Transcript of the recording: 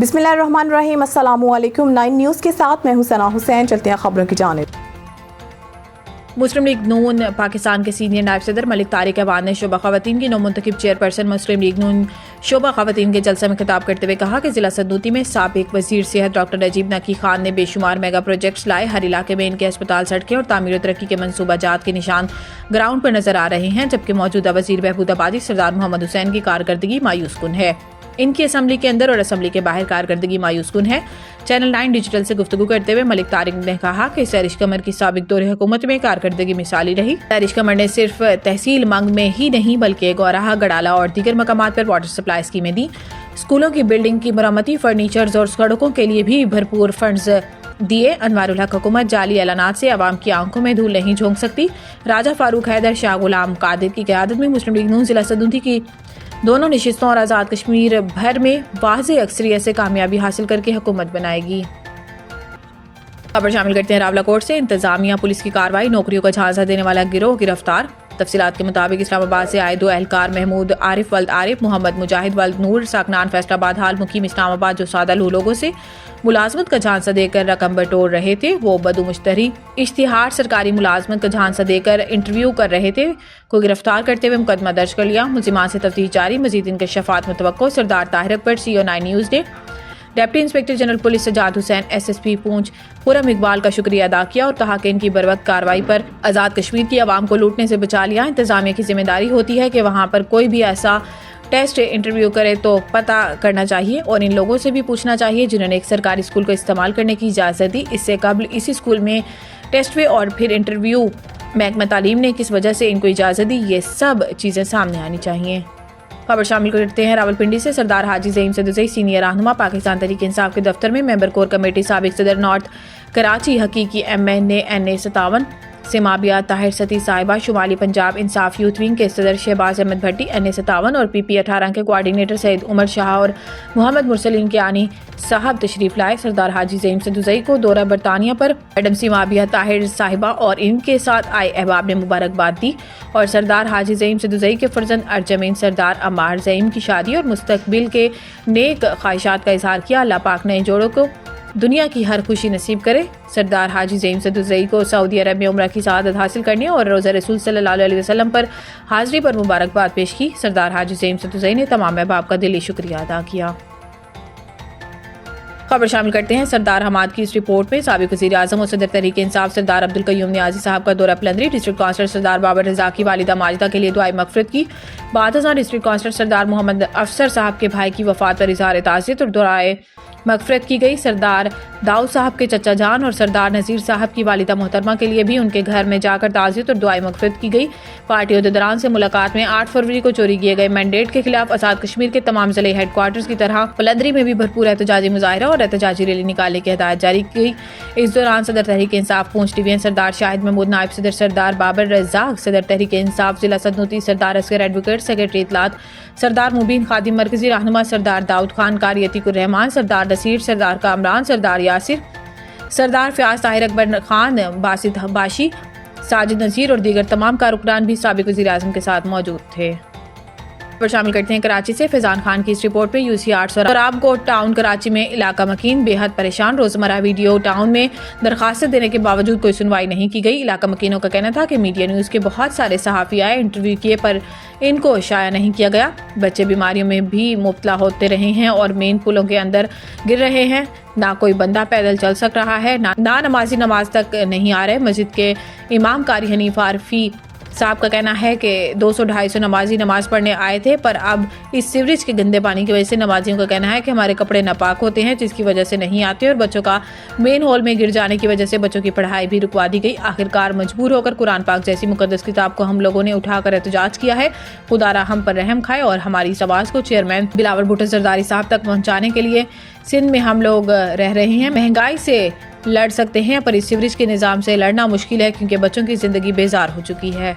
बिस्मिल्लाहिर्रहमानिर्रहीम। अस्सलामु अलैकुम। 9 न्यूज़ के साथ मैं हूं सना हुसैन। चलते हैं खबरों की जानिब। मुस्लिम लीग नून पाकिस्तान के सीनियर नायब सदर मलिक तारिक अवान ने शोबा खवातीन की नौमुंतखब चेयरपर्सन मुस्लिम लीग नून शोबा खवातीन के जलसे में खिताब करते हुए कहा कि जिला सदनूती में साबिक वजीर सेहत डॉक्टर नजीब नकी खान ने बेशुमार मेगा प्रोजेक्ट्स लाए। हर इलाके में इनके अस्पताल, सड़कें और तामीर और तरक्की के मनसूबा जात के निशान ग्राउंड पर नजर आ रहे हैं, जबकि मौजूदा वजीर बहबूद आबादी सरदार मोहम्मद हुसैन की कारकर्दगी मायूस कुन है। इनकी असम्बली के अंदर और असम्बली के बाहर कारकर्दगी मायूस कुन है। चैनल 9 डिजिटल से गुफ्तगू करते हुए मलिक तारिक ने कहा कि सैरिश कमर की साबिक दौरे हुकूमत में कारकर्दगी मिसाली रही। सैरिश कमर ने सिर्फ तहसील मंग में ही नहीं बल्कि गौराहा, गड़ाला और दीगर मकामात पर वाटर सप्लाई स्कीमें दी। स्कूलों की बिल्डिंग की मरम्मती, फर्नीचर्स और सड़कों के लिए भी भरपूर फंड्स दिए। अनवारुल हक हुकूमत जाली ऐलानात से अवाम की आंखों में धूल नहीं झोंक सकती। राजा फारूक हैदर, शाह गुलाम कादिर की क़यादत में मुस्लिम लीग नून जिला सदनूती की दोनों नशिस्तों और आज़ाद कश्मीर भर में वाज़ेह अक्सरियत से कामयाबी हासिल करके हुकूमत बनाएगी। खबर शामिल करते हैं रावलाकोट से। इंतजामिया पुलिस की कार्रवाई, नौकरियों का झांसा देने वाला गिरोह गिरफ्तार। तफसीलात के मुताबिक इस्लामाबाद से आए 2 एहलकार महमूद आरिफ वल्द आरिफ, मोहम्मद मुजाहिद वल्द नूर, साकनान फैसलाबाद हाल मुकीम इस्लामाबाद, जो सादा लू लोगों से मुलाजमत का झांसा देकर रकम बटोर रहे थे। वो बदू मुश्तरी इश्तिहार सरकारी मुलाजमत का झांसा देकर इंटरव्यू कर रहे थे को गिरफ्तार करते हुए मुकदमा दर्ज कर लिया। मुलजिमान से तफ्तीश जारी, मजीद इंकशाफात मुतवक्को। सरदार ताहिर अकबर, CO 9 न्यूज़ ने deputy inspector general police Sajjad Hussain, SSP Poonch Khurram Iqbal का शुक्रिया अदा किया और कहा कि इनकी बरवक्त कार्रवाई पर आज़ाद कश्मीर की आवाम को लूटने से बचा लिया। इंतजामिया की जिम्मेदारी होती है कि वहाँ पर कोई भी ऐसा टेस्ट इंटरव्यू करे तो पता करना चाहिए और इन लोगों से भी पूछना चाहिए जिन्होंने एक सरकारी स्कूल को इस्तेमाल करने की इजाज़त दी। इससे कबल इसी स्कूल में टेस्ट हुए और फिर इंटरव्यू महकमा तालीम ने किस वजह से इनको इजाज़त दी, ये सब चीज़ें सामने आनी चाहिए। खबर शामिल करते हैं रावलपिंडी से। सरदार हाजी ज़ईम सदुज़ई, सीनियर रहनुमा पाकिस्तान तहरीक इंसाफ के दफ्तर में मेंबर कोर कमेटी, साबिक सदर नॉर्थ कराची, हकीकी MNA NA 57 सिमाबिया ताहिर सती साहिबा, शुमाली पंजाब इंसाफ यूथ विंग के सदर शहबाज अहमद भट्टी NA 57 और PP 18 के कोऑर्डिनेटर सैयद उमर शाह और मोहम्मद मुरसलीन के आनी साहब तशरीफ लाए। सरदार हाजी ज़ईम सदुज़ई को दौरा बरतानिया पर मैडम सिमाबिया ताहिर साहिबा और इनके साथ आए अहबाब ने मुबारकबाद दी और सरदार हाजी ज़ईम सदुज़ई के फर्जंद अर्जमीन सरदार अम्मार ज़ईम की शादी और मुस्तकबिल के नेक ख्वाहिशात का इजहार किया। अल्लाह पाक नए जोड़ों को दुनिया की हर खुशी नसीब करे। सरदार हाजी ज़ईम सदुज़ई को सऊदी अरब में उम्रा की सआदत हासिल करने और रोज़ा रसूल सल्लल्लाहु अलैहि वसल्लम पर हाज़िरी पर मुबारकबाद पेश की। सरदार हाजी ज़ईम सदुज़ई ने तमाम अहबाब का दिली शुक्रिया अदा किया। खबर शामिल करते हैं सरदार हमाद की इस रिपोर्ट में। साबिक वज़ीर आज़म और सदर तहरीक इंसाफ सरदार अब्दुल कय्यूम नियाज़ी साहब का दौरा पलंदरी। डिस्ट्रिक्ट काउंसलर सरदार बाबर रज़ा की वालिदा माजिदा के लिए दुआए मग़फ़िरत की। बाद डिस्ट्रिक्ट काउंसलर सरदार मोहम्मद अफसर साहब के भाई की वफ़ात पर इज़हार ताज़ियत और दुआए मग़फ़िरत की गई। सरदार दाऊद साहब के चचा जान और सरदार नज़ीर साहब की वालिदा मोहतरमा के लिए भी उनके घर में जाकर ताज़ियत और दुआए मग़फ़िरत की गई। पार्टी अहदेदारान से मुलाकात में 8 फरवरी को चोरी किए गए मैंडेट के खिलाफ आज़ाद कश्मीर के तमाम ज़िले हेडक्वार्टर्स की तरह पलंदरी में भी भरपूर एहतजाजी मुजाहिरा और एहतजाजी रैली निकालने की हिदायत जारी की गई। इस दौरान सदर तहरीक इंसाफ पूंछ डिवीजन सरदार शाहिद महमूद, नायब सदर सरदार बाबर रज़ाक, सदर तहरीक इंसाफ जिला सदनूती सरदार असगर एडवोकेट, सेक्रेटरी इत्तलात सरदार मुबीन खादिम, मरकजी रहनुमा सरदार दाऊद खान, कारी अतीकुर रहमान, सरदार नसीर, सरदार कामरान, सरदार यासिर, सरदार फयाज ताहिर अकबर खान, बासित बाशी, साजिद नज़ीर और दीगर तमाम कारकुनान भी साबिक वज़ीर आज़म के साथ मौजूद थे। पर शामिल करते हैं कराची से। फैजान खान की इस रिपोर्ट में UC 8 सोराब कोट टाउन कराची में इलाका मकीन बेहद परेशान। रोजमर्रा वीडियो टाउन में दरखास्तें देने के बावजूद कोई सुनवाई नहीं की गई। इलाका मकीनों का कहना था कि मीडिया न्यूज़ के बहुत सारे सहाफ़ी आए, इंटरव्यू किए, पर इनको शाया नहीं किया गया। बच्चे बीमारियों में भी मुब्तला होते रहे हैं और मेन पुलों के अंदर गिर रहे हैं। ना कोई बंदा पैदल चल सक रहा है, ना नमाजी नमाज तक नहीं आ रहे। मस्जिद के इमाम कारी हनीफ आरफी साहब का कहना है कि 200-250 नमाजी नमाज पढ़ने आए थे, पर अब इस सीवरेज के गंदे पानी की वजह से नमाजियों का कहना है कि हमारे कपड़े नापाक होते हैं, जिसकी वजह से नहीं आते और बच्चों का मेन हॉल में गिर जाने की वजह से बच्चों की पढ़ाई भी रुकवा दी गई। आखिरकार मजबूर होकर कुरान पाक जैसी मुकद्दस किताब को हम लोगों ने उठाकर एहतजाज किया है। खुदारा हम पर रहम खाए और हमारी इस आवाज़ को चेयरमैन बिलावल भुट्टो जरदारी साहब तक पहुँचाने के लिए सिंध में हम लोग रह रहे हैं। महंगाई से लड़ सकते हैं पर इस सीवरेज के निज़ाम से लड़ना मुश्किल है क्योंकि बच्चों की ज़िंदगी बेजार हो चुकी है।